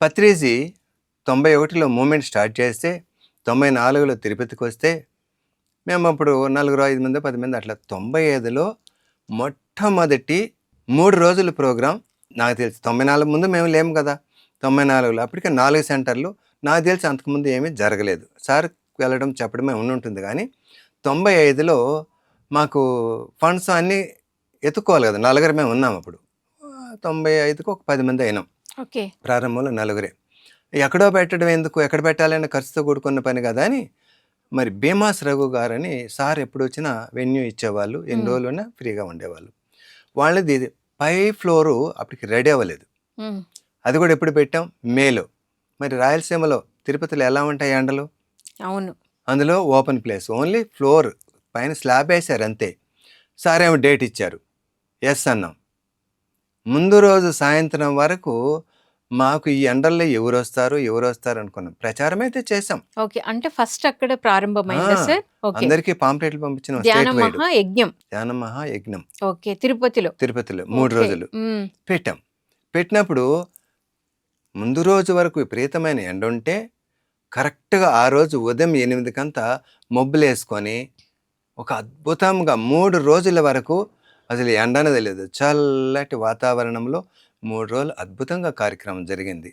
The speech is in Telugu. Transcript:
పత్రిజీ 91లో మూవ్‌మెంట్ స్టార్ట్ చేస్తే, 94లో తిరుపతికొస్తే, మేమప్పుడు నలుగురో, 5 మందో, 10 మంది అట్లా 95లో మొట్టమొదటి 3 రోజుల ప్రోగ్రామ్ నాకు తెలిసి 94 ముందు మేము లేము కదా! 94లో అప్పటికే 4 సెంటర్‌లు. నాకు తెలిసి అంతకుముందు ఏమీ జరగలేదు. సార్ వెళ్ళడం, చెప్పడమే ఉండుంటుంది గానీ, 95లో మాకు ఫండ్స్ అన్నీ ఎతుక్కోవాలి కదా! నలుగురమే ఉన్నామప్పుడు. 95కి ఒక 10 మంది అయినాం. ఓకే. ప్రారంభంలో నలుగురే. ఎక్కడో పెట్టడం ఎందుకు? ఎక్కడ పెట్టాలన్న ఖర్చుతో కూడుకున్న పని కదా అని మరి భీమాస్ రఘు గారని సార్ ఎప్పుడొచ్చినా వెన్యూ ఇచ్చేవాళ్ళు. ఎన్ని రోజులున్నా ఫ్రీగా ఉండేవాళ్ళు. వాళ్ళది పై ఫ్లోరు అప్పటికి రెడీ అవ్వలేదు. అది కూడా ఎప్పుడు పెట్టాం? మేలో. మరి రాయలసీమలో తిరుపతిలో ఎలా ఉంటాయి ఎండలు? అవును. అందులో ఓపెన్ ప్లేస్. ఓన్లీ ఫ్లోర్ పైన స్లాబ్ వేశారు అంతే. సార్ ఏమో డేట్ ఇచ్చారు. ఎస్ అన్నాం. ముందు రోజు సాయంత్రం వరకు మాకు ఈ ఎండల్లో ఎవరొస్తారు అనుకున్నాం. ప్రచారం అయితే చేసాం. ఓకే. అంటే ఫస్ట్ అక్కడ ప్రారంభమైందా సార్? ఓకే. అందరికీ పాంప్లెట్లు పంపించిన ధ్యాన స్టేట్ వైడ్. మహాయజ్ఞం. ధ్యాన మహాయజ్ఞం. ఓకే. తిరుపతిలో 3 రోజులు పెట్టాం. పెట్టినప్పుడు ముందు రోజు వరకు విపరీతమైన ఎండ ఉంటే కరెక్ట్గా ఆ రోజు ఉదయం 8కంతా మబ్బులేసుకొని ఒక అద్భుతంగా 3 రోజుల వరకు అసలు ఎండ అనేది లేదు. చల్లటి వాతావరణంలో 3 రోజులు అద్భుతంగా కార్యక్రమం జరిగింది.